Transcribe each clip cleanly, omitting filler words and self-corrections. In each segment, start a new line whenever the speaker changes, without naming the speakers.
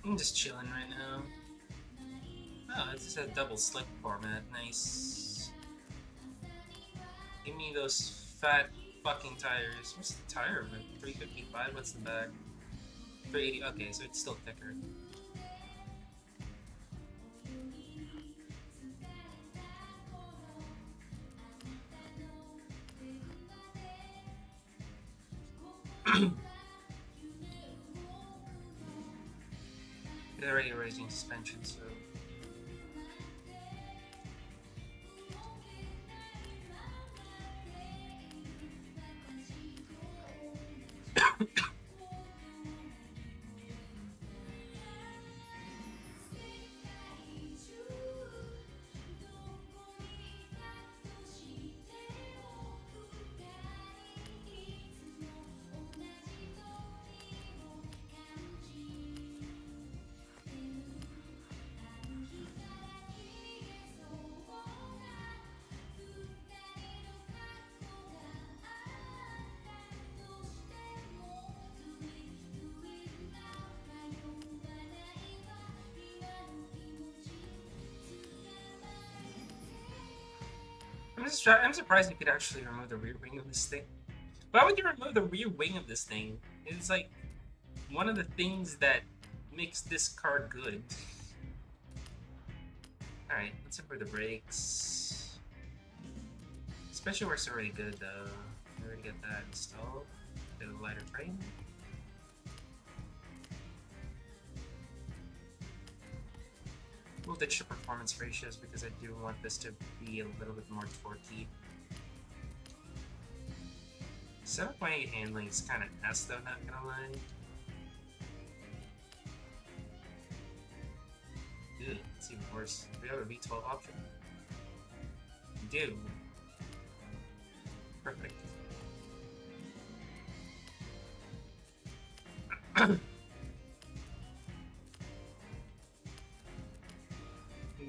I'm just chilling right now. Oh, it's just a double slick format. Nice. Give me those fat fucking tires. What's the tire limit? 355? What's the back? 380. Okay, so it's still thicker. They're already raising suspension, so. I'm surprised you could actually remove the rear wing of this thing. Why would you remove the rear wing of this thing? It's like one of the things that makes this car good. Alright, let's improve the brakes. Especially where it's already good though. We already get that installed. Get a lighter frame. We'll ditch the performance ratios because I do want this to be a little bit more torquey. 7.8 handling is kind of ass though, not gonna lie. Ew, it's even worse. Do we have a V12 option? We do. Perfect.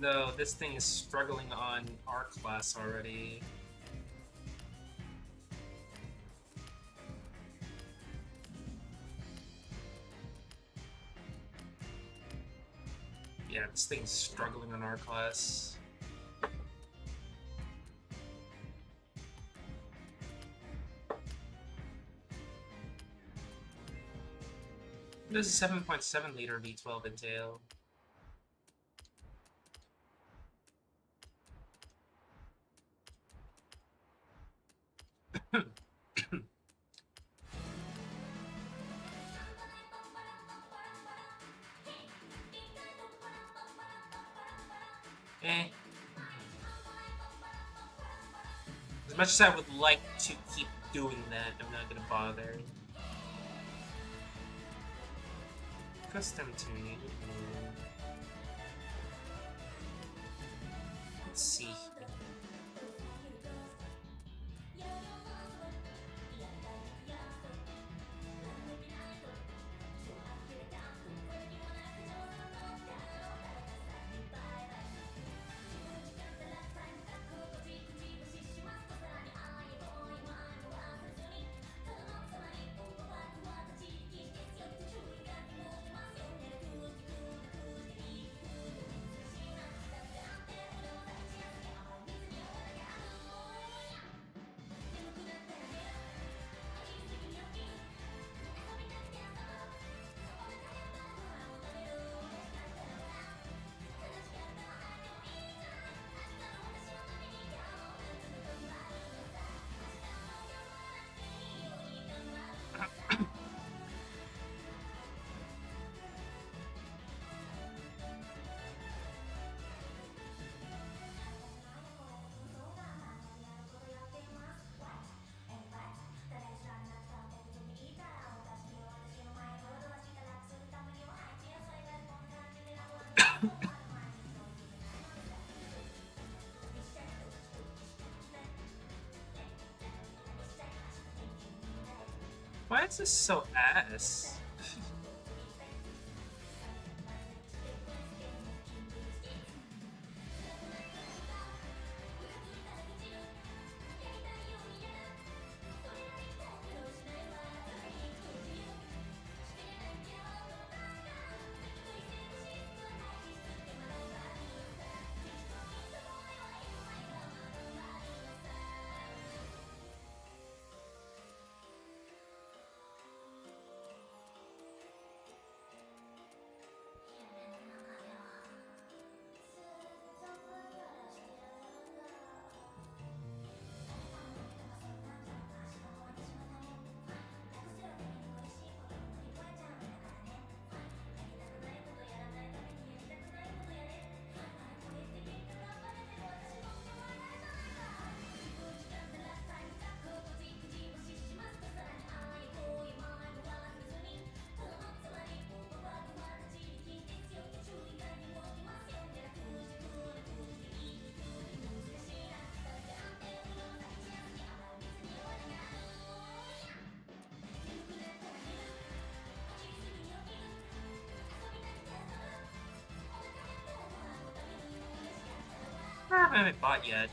No, this thing is struggling on our class already. Yeah, this thing's struggling on our class. It does a 7.7 liter V12 entail. Eh. As much as I would like to keep doing that, I'm not gonna bother. Custom tuning. Let's see. Why is this so ass? farm I haven't bought yet.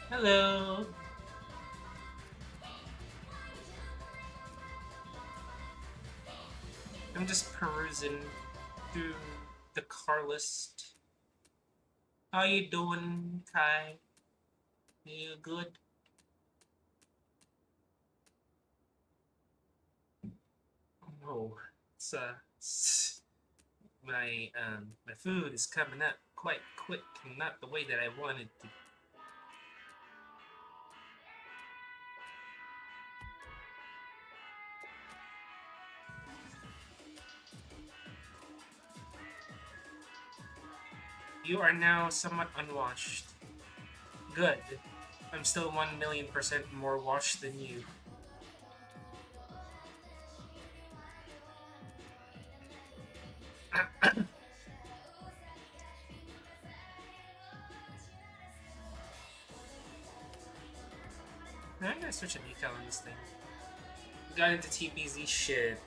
Hello. I'm just perusing through the car list. How you doing, Kai? You good? Oh, my food is coming up quite quick and not the way that I wanted to. You are now somewhat unwashed. Good. I'm still 1,000,000% more washed than you. I'm gonna switch a decal on this thing. Got into TPZ shit.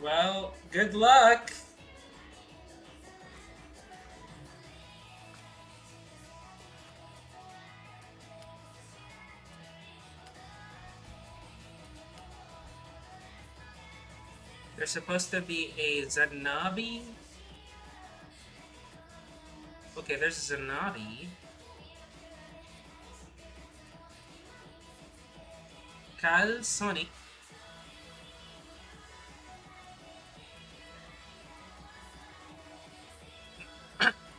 Well, good luck! There's supposed to be a Zanabi. Okay, there's a Zanabi. Cal Sonic.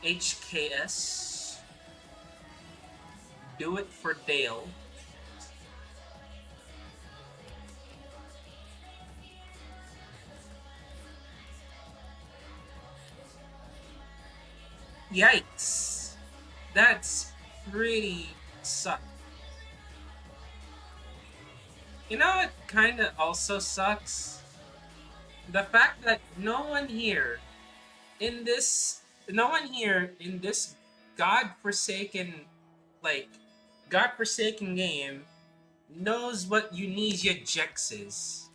HKS. Do it for Dale. Yikes. That's pretty suck. You know what kinda also sucks? The fact that no one here in this godforsaken like godforsaken game knows what Unesia Jex is.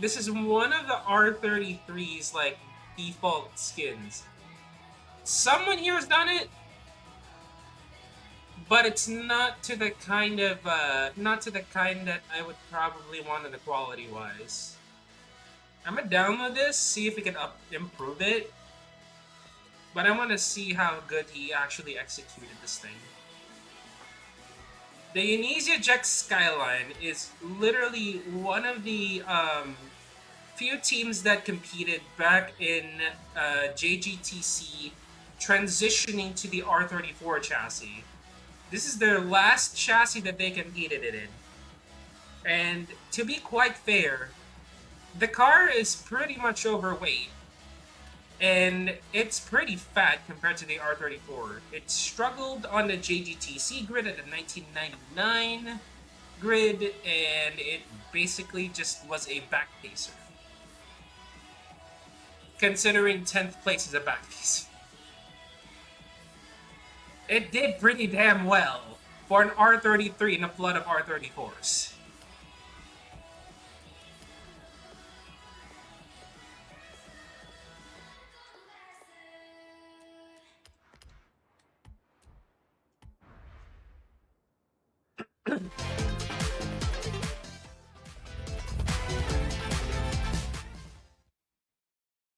This is one of the R33's like default skins. Someone here has done it, but it's not to the kind of not to the kind that I would probably want in the quality wise. I'm gonna download this, see if we can improve it. But I want to see how good he actually executed this thing. The Unesia Jex Skyline is literally one of the few teams that competed back in JGTC, transitioning to the R34 chassis. This is their last chassis that they competed in. And to be quite fair, the car is pretty much overweight. And it's pretty fat compared to the R34. It struggled on the JGTC grid at the 1999 grid, and it basically just was a backpacer. Considering 10th place is a backpacer. It did pretty damn well for an R33 in a flood of R34s.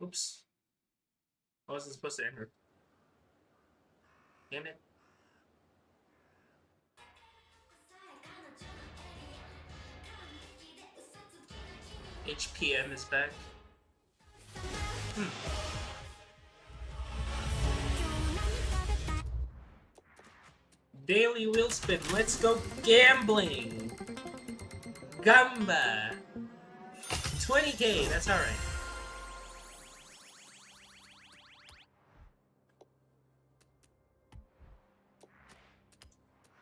Oops. I wasn't supposed to enter. Damn it. HPM is back. Daily wheel spin. Let's go gambling. Gamba. 20k. That's all right.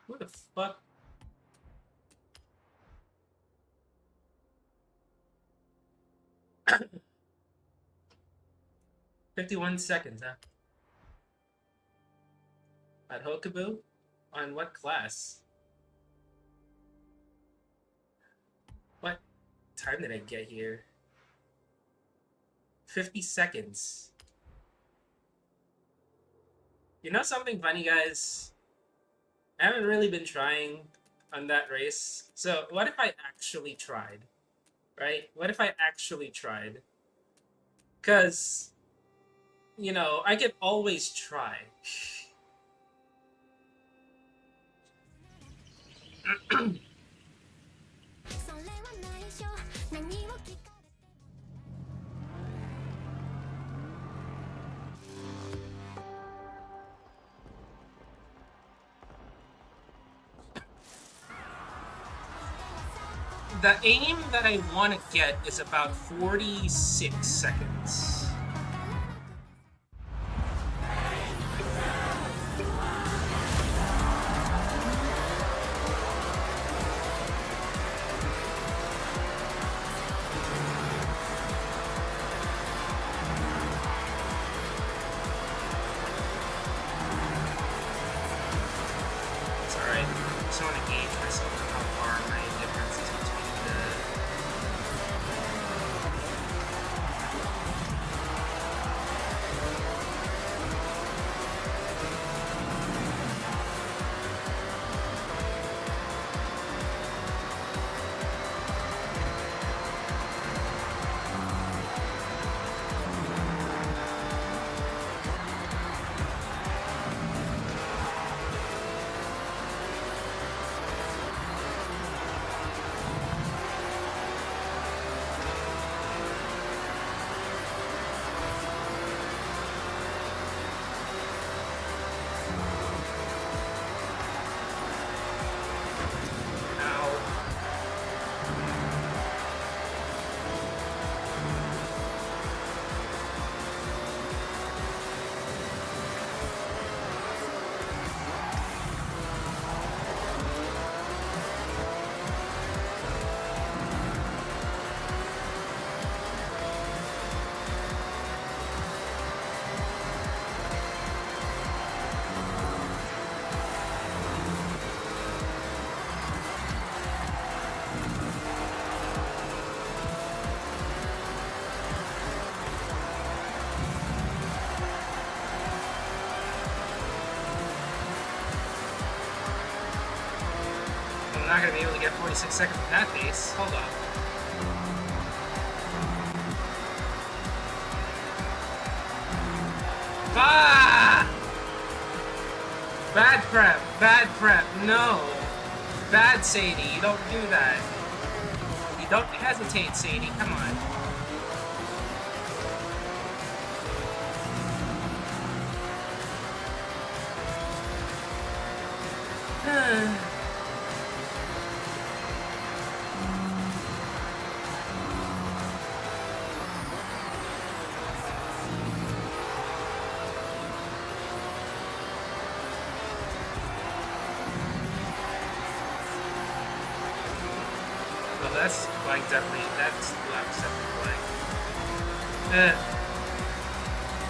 Who the fuck? 51 seconds, huh? At Hokubu? On what class? What time did I get here? 50 seconds. You know something funny, guys? I haven't really been trying on that race. So what if I actually tried? Right? What if I actually tried? Because, you know, I could always try. The aim that I want to get is about 46 seconds. It's alright. I just want to gauge myself on how far my difference is between the... I'm not going to be able to get 46 seconds in that pace. Hold on. Ah! Bad prep. Bad prep. No. Bad Sadie. You don't do that. You don't hesitate, Sadie. Come on. Well, that's like definitely, that's definitely blank.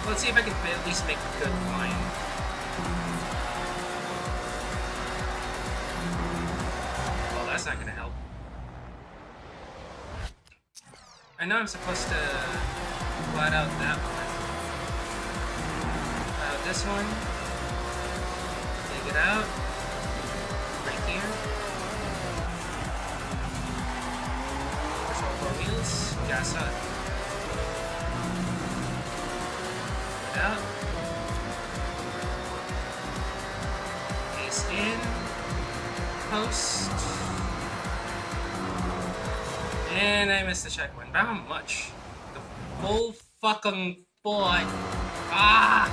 Let's see if I can at least make a good line. Well, that's not gonna help. I know I'm supposed to flat out that one. This one. Take it out. Right here. Wheels, gas up. Out. Pace in. Post. And I missed the checkpoint. By how much? The full fucking foot. Ah!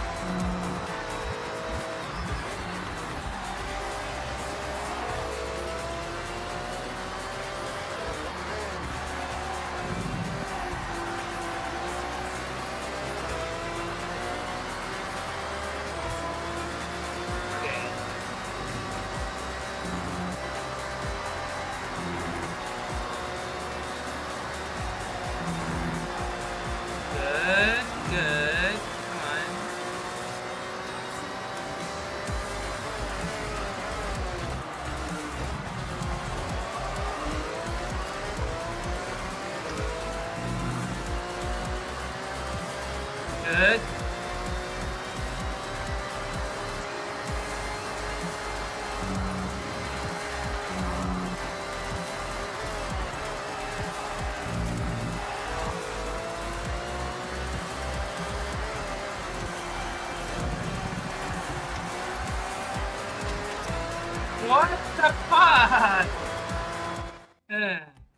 What the fuck?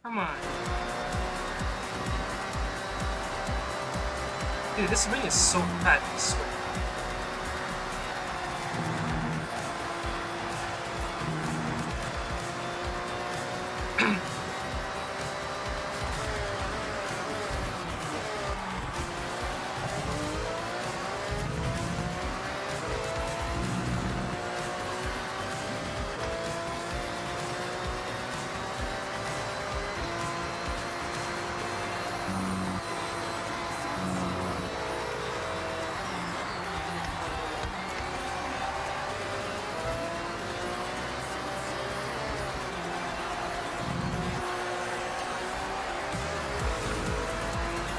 Come on. Dude, this ring is so fat, I swear.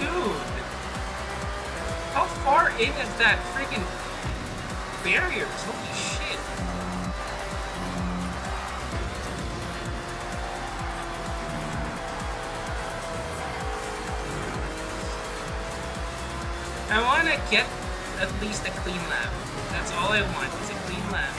Dude, how far in is that freaking barriers? Holy shit. I want to get at least a clean lap. That's all I want, is a clean lap.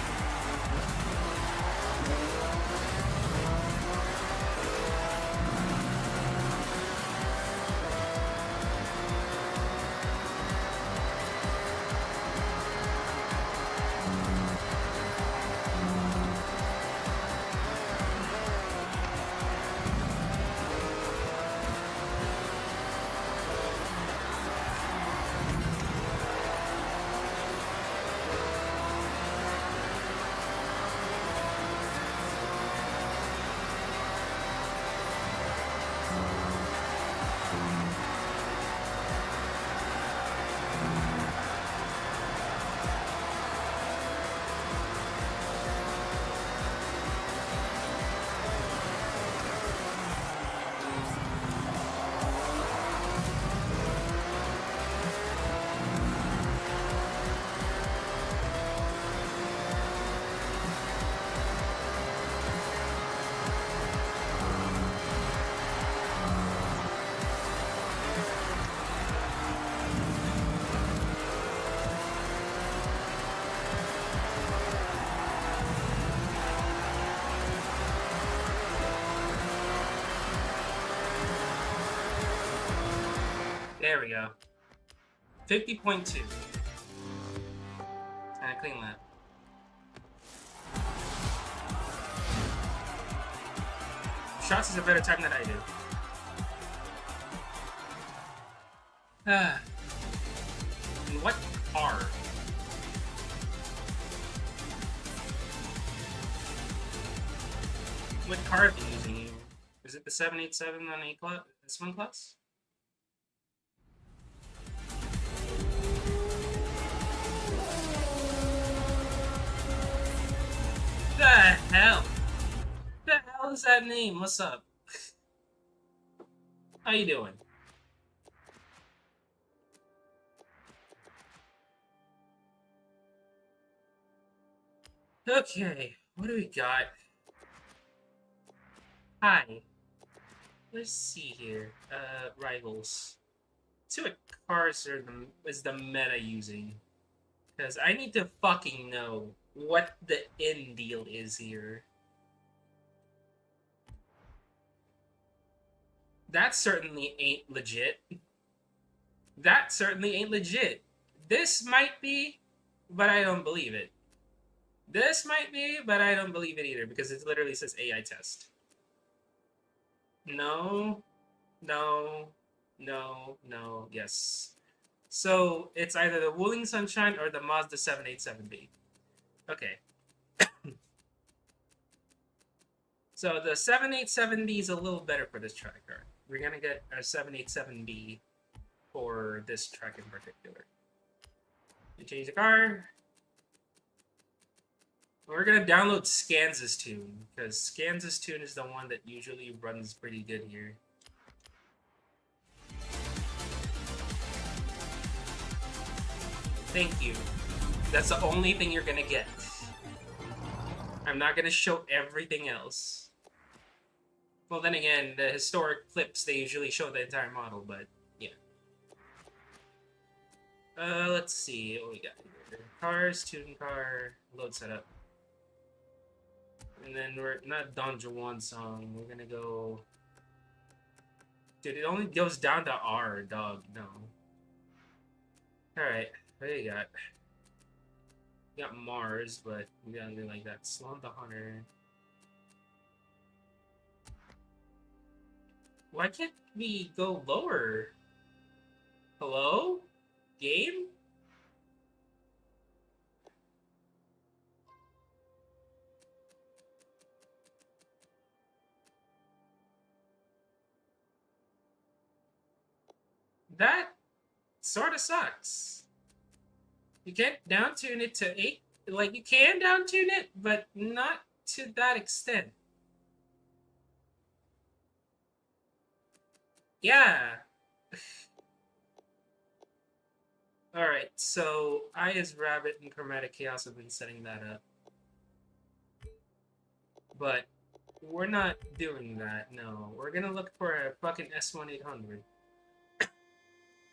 There we go. 50.2. And a clean lap. Shots is a better time than I do. And what car? What car are you using here? Is it the 787 on A class? S1 class? The hell? The hell is that name? What's up? How you doing? Okay, what do we got? Hi. Let's see here. Rivals. Let's see what cars is the meta using. Because I need to fucking know what the end deal is here. That certainly ain't legit. That certainly ain't legit. This might be, but I don't believe it. This might be, but I don't believe it either, because it literally says AI test. No, no, no, no, yes. So it's either the Wuling Sunshine or the Mazda 787B. Okay. So the 787B is a little better for this track card. We're gonna get our 787B for this track in particular. You change the car. We're gonna download Skans's tune, because Skans's tune is the one that usually runs pretty good here. Thank you. That's the only thing you're gonna get. I'm not gonna show everything else. Well, then again, the historic clips, they usually show the entire model, but yeah. Let's see what we got here. Cars, tune car, load setup. And then we're not Don Juan song. We're gonna go. Dude, it only goes down to R, dog. No. All right, what do you got? You got Mars, but we gotta do like that. Sloan the Hunter. Why can't we go lower? Hello? Game? That sort of sucks. You can't down tune it to 8. Like, you can down tune it, but not to that extent. Yeah. Alright, so I as Rabbit and Chromatic Chaos have been setting that up. But we're not doing that, no. We're gonna look for a fucking S1800.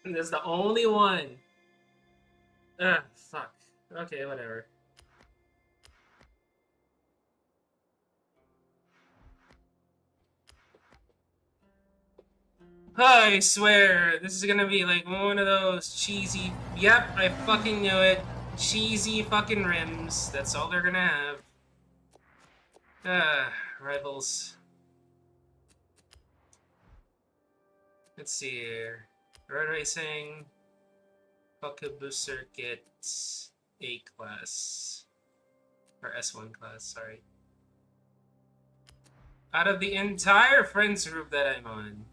That's the only one. Ugh, fuck. Okay, whatever. I swear, this is gonna be like one of those cheesy. Yep, I fucking knew it. Cheesy fucking rims. That's all they're gonna have. Rivals. Let's see here. Road racing. Buckaboo Circuit. A class. Or S1 class, sorry. Out of the entire friends group that I'm on,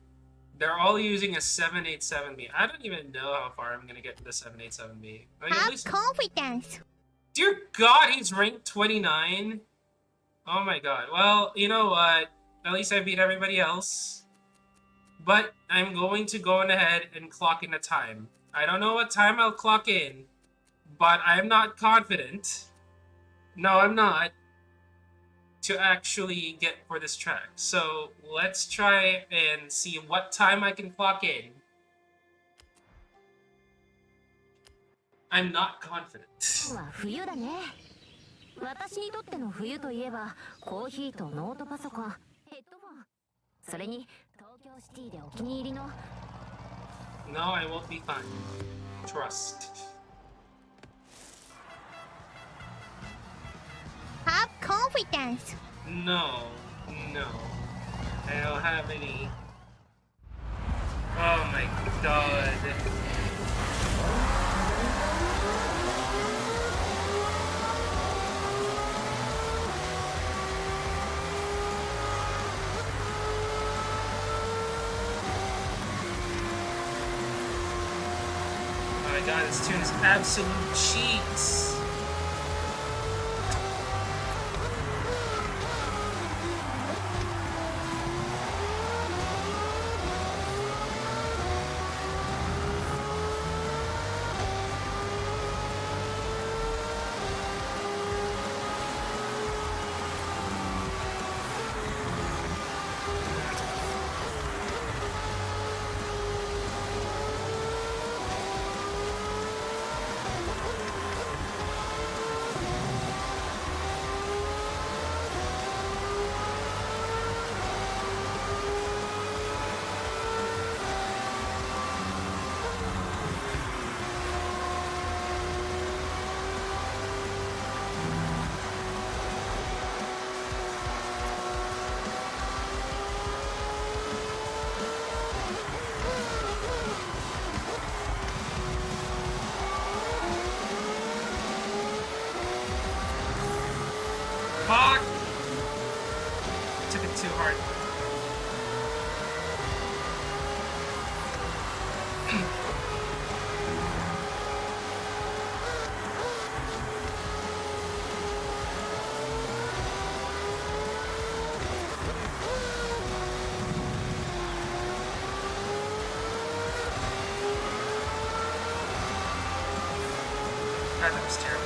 they're all using a 787B. I don't even know how far I'm gonna get to the 787B. I mean,
Have
at least...
confidence.
Dear God, he's ranked 29. Oh my God. Well, you know what? At least I beat everybody else. But I'm going to go on ahead and clock in a time. I don't know what time I'll clock in, but I'm not confident. No, I'm not. To actually get for this track. So let's try and see what time I can clock in. I'm not confident.
冬だね。私にとっての冬といえばコーヒーとノートパソコン、ヘッドフォン、それに東京シティでお気に入りの。
No, I won't be fine. Trust.
Have confidence.
No, no. I don't have any. Oh my God. Oh my God, this tune is absolute cheats. Fuck! Took it too hard. God, that was terrible.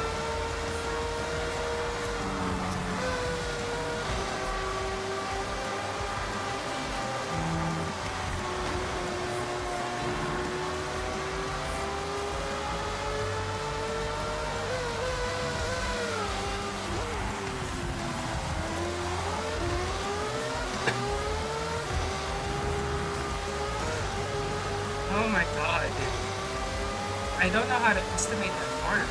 Oh my god. I don't know how to estimate that corner.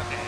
Okay.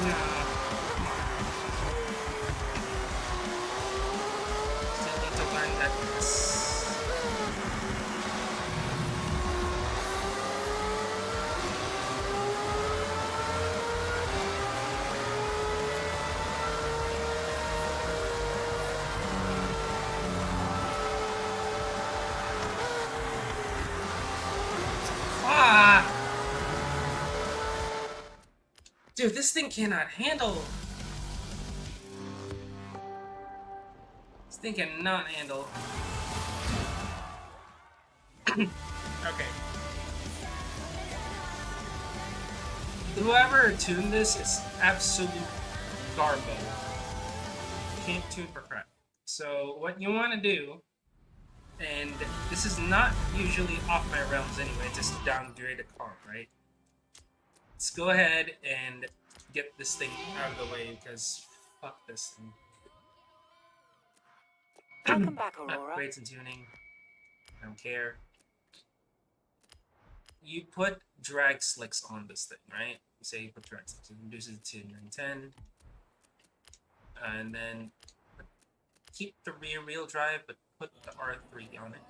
No. Still need to learn that this. Ah! Dude, this thing cannot handle. This thing cannot handle. Okay. Whoever tuned this is absolute garbo. Can't tune for crap. So what you want to do, and this is not usually off my realms anyway, just downgrade a car, right? Let's go ahead and get this thing out of the way because fuck this thing.
Welcome back, Aurora.
Upgrades and tuning. I don't care. You put drag slicks on this thing, right? You say you put drag slicks. It reduces it to 910. And then keep the rear wheel drive, but put the R3 on it.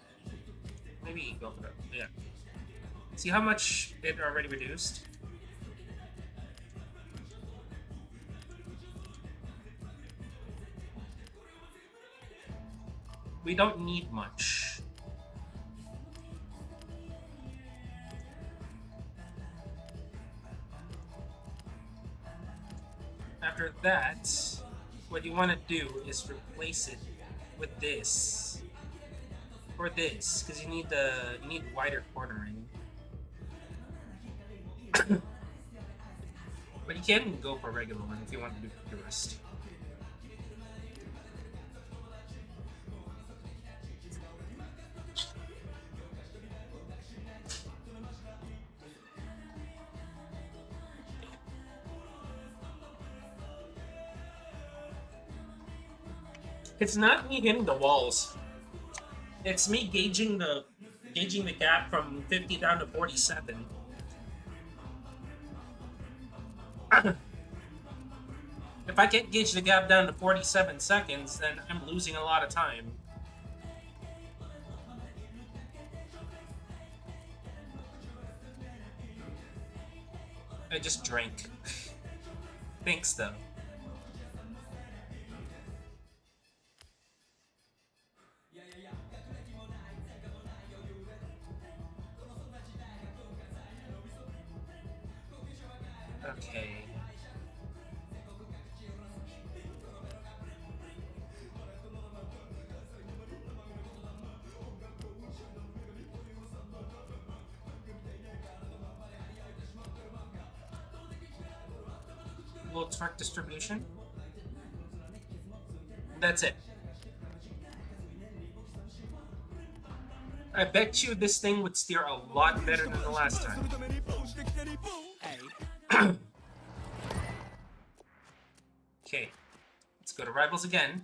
Maybe go for that. Yeah. See how much it already reduced? We don't need much. After that, what you want to do is replace it with this or this, because you need wider cornering. But you can go for a regular one if you want to do purist. It's not me hitting the walls. It's me gauging the gap from 50 down to 47. If I can't gauge the gap down to 47 seconds, then I'm losing a lot of time. I just drank. Thanks, though. Okay. Little torque distribution. That's it. I bet you this thing would steer a lot better than the last time. Okay, let's go to Rivals again.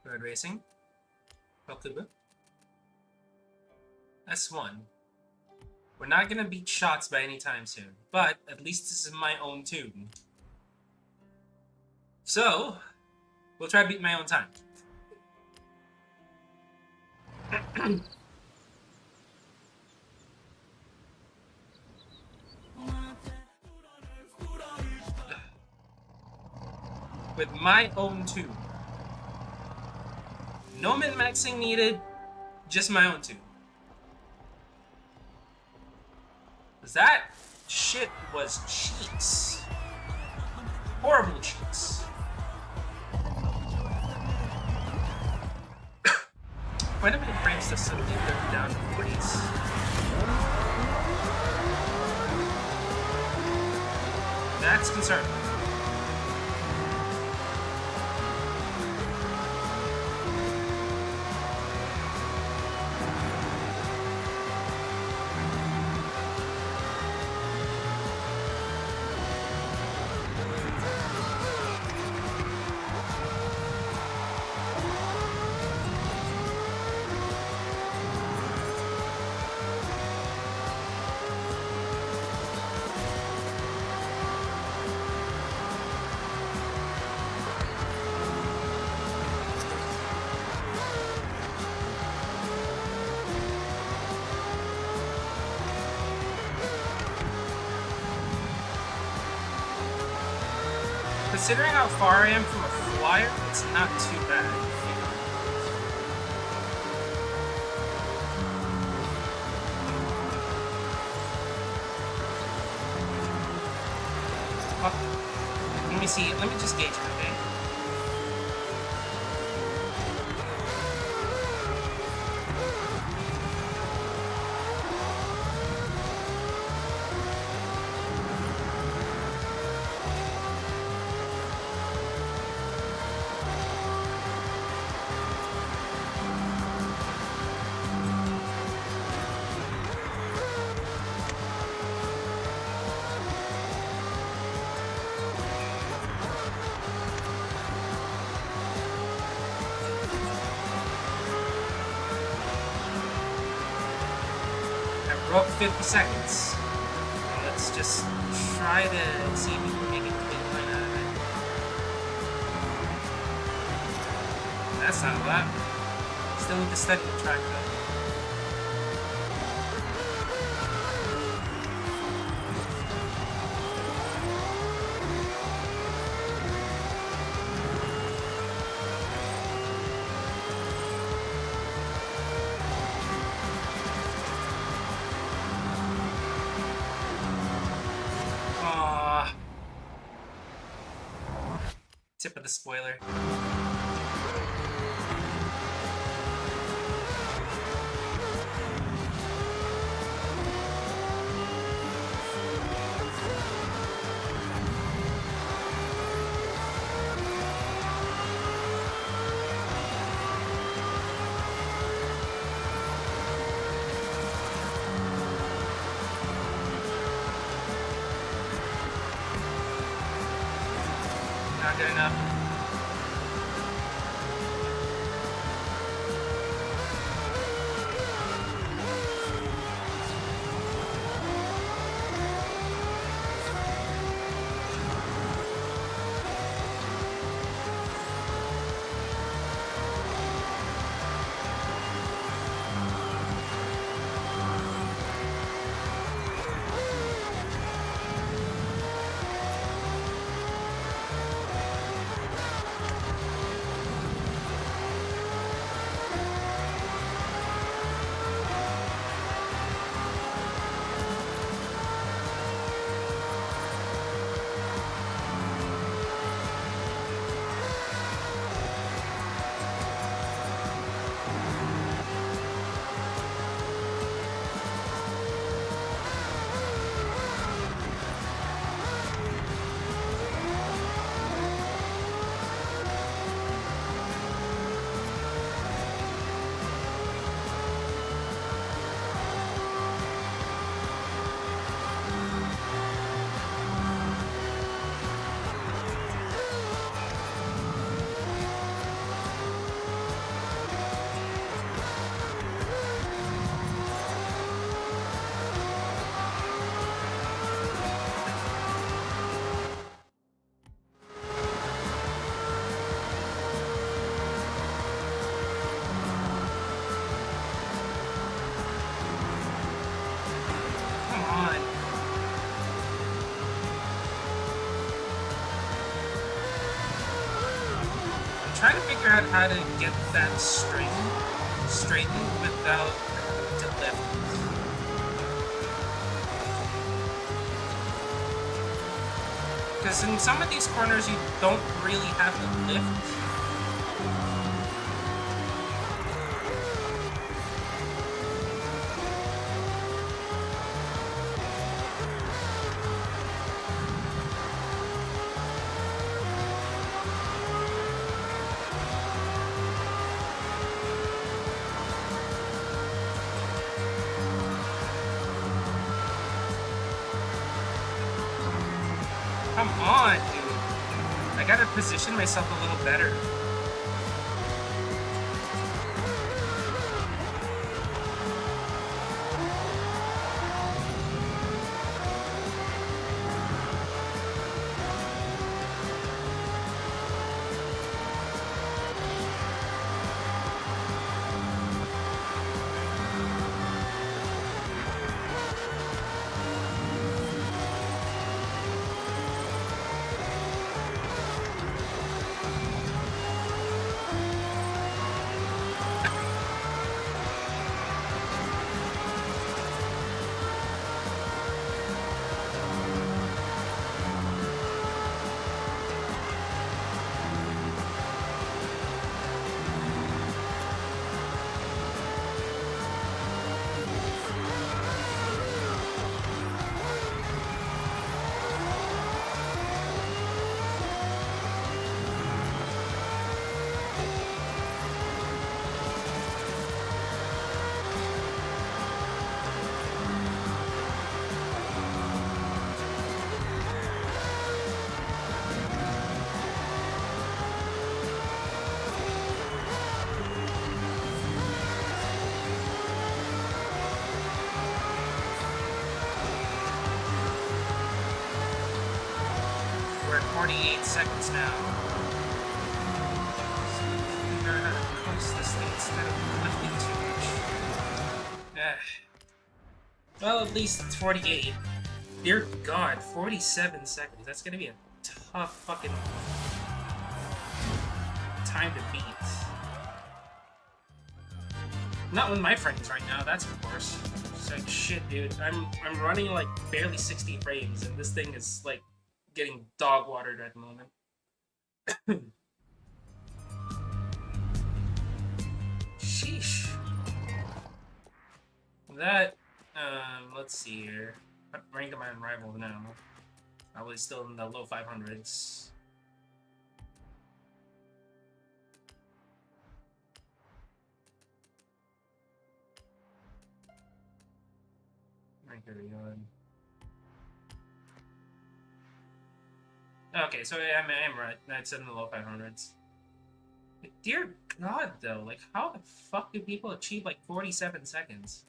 Road Racing. Bakuba. S1. We're not gonna beat shots by any time soon, but at least this is my own tune. So, we'll try to beat my own time. with my own tube. No min-maxing needed, just my own tube. That shit was cheats. Horrible cheats. Quite a bit of frames to suddenly go down to 40s. That's concerning. Considering how far I am from a flyer, it's not too bad. Oh, let me see. Let me just gauge it, okay? We're up 50 seconds. Let's just try to see if we can make a clean line out of it. That's not a lot. Still need to study the track though. Tip of the spoiler. Not good enough. out how to get that straightened without the lift. Because in some of these corners you don't really have to lift. Come on, dude. I gotta position myself a little better. We're at 48 seconds now. So figure out how to coast this thing instead of lifting too much. Well, at least it's 48. Dear God, 47 seconds. That's gonna be a tough fucking time to beat. Not with my friends right now, that's of course. It's like, shit, dude. I'm running like barely 60 frames, and this thing is like getting dog watered at the moment. Sheesh. That, let's see here. What rank am I in Rival now? Probably still in the low 500s. Rank are we on? Okay, so I'm right. That's in the low 500s. But dear God, though, like, how the fuck do people achieve like 47 seconds?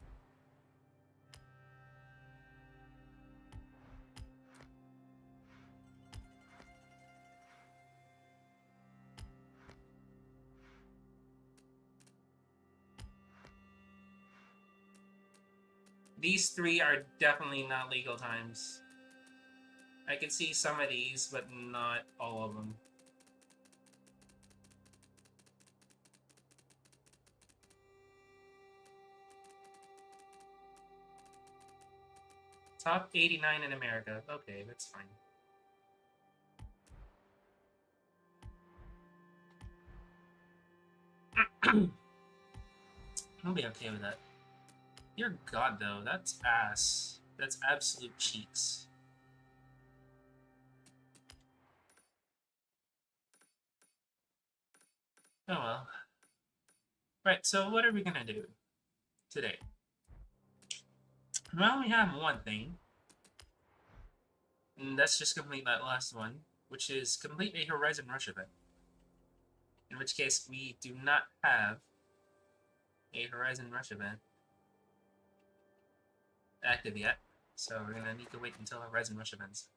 These three are definitely not legal times. I can see some of these, but not all of them. Top 89 in America. Okay, that's fine. I'll be okay with that. Dear God, though, that's ass. That's absolute cheeks. Oh well. Right, so what are we gonna do today? Well, we have one thing. And that's just complete that last one, which is complete a Horizon Rush event. In which case, we do not have a Horizon Rush event active yet. So we're gonna need to wait until Horizon Rush events.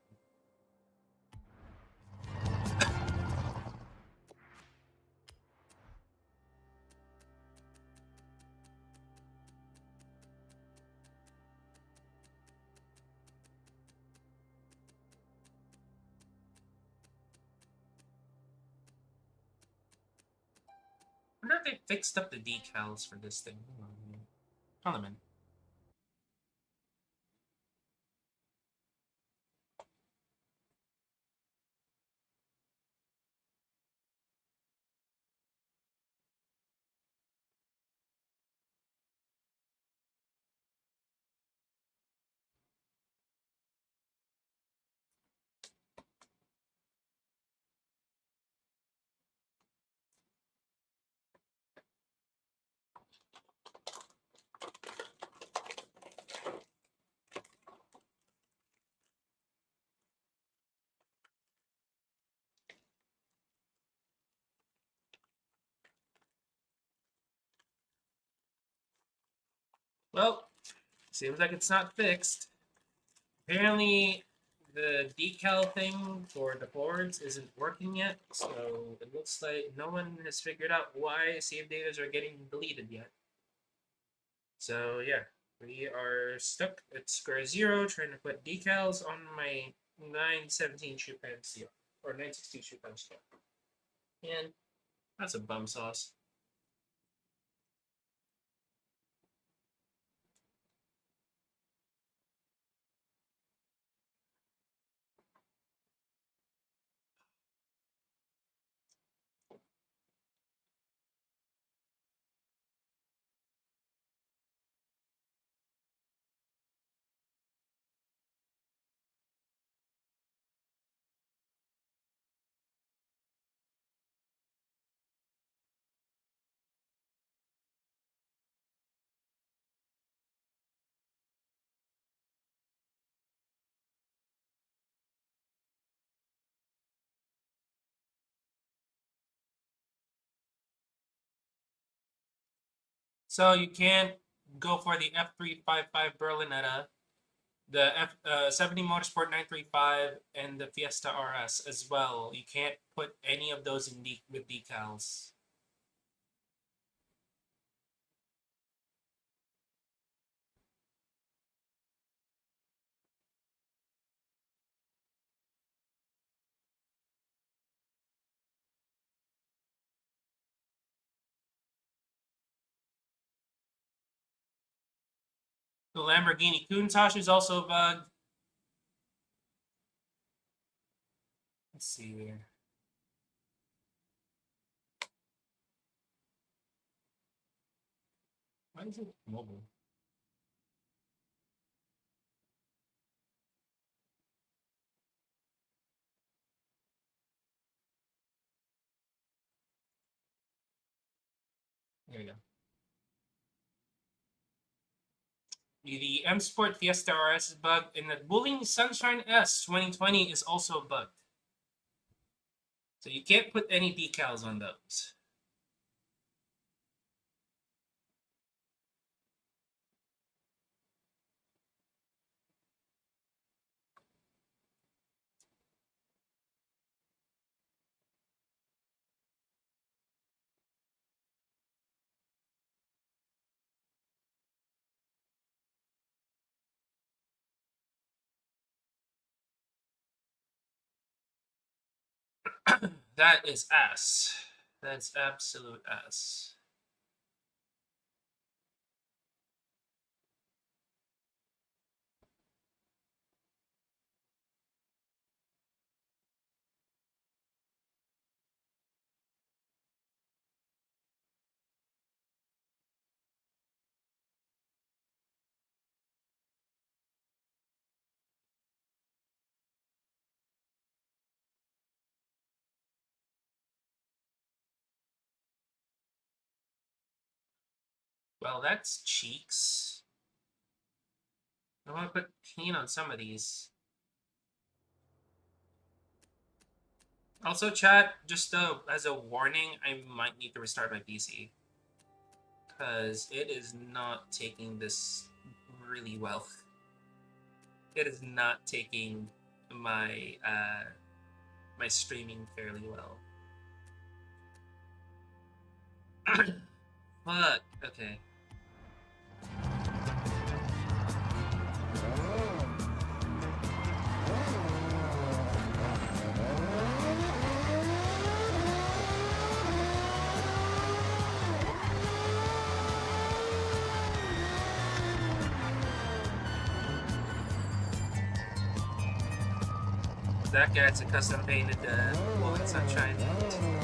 if they fixed up the decals for this thing. Hold on a minute. Well, seems like it's not fixed. Apparently, the decal thing for the boards isn't working yet, so it looks like no one has figured out why save datas are getting deleted yet. So yeah, we are stuck at square zero trying to put decals on my 917 shoe pan CR, or 962 shoe pan CR. And that's a bum sauce. So you can't go for the F355 Berlinetta, the F70 Motorsport 935, and the Fiesta RS as well. You can't put any of those in with decals. The Lamborghini Countach is also bugged. Let's see here. Why is it mobile? There you go. The M Sport Fiesta RS is bugged, and the Bulling Sunshine S 2020 is also bugged. So you can't put any decals on those. That is ass. That's absolute ass. Well, that's cheeks. I want to put clean on some of these. Also, chat, just as a warning, I might need to restart my PC. Because it is not taking this really well. It is not taking my my streaming fairly well. Fuck. Okay. that gets a custom painted Golden Sunshine. Okay.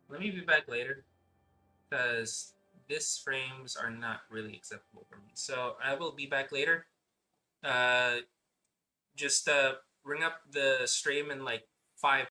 Let me be back later because these frames are not really acceptable for me. So I will be back later. Uh, just ring up the stream in like 5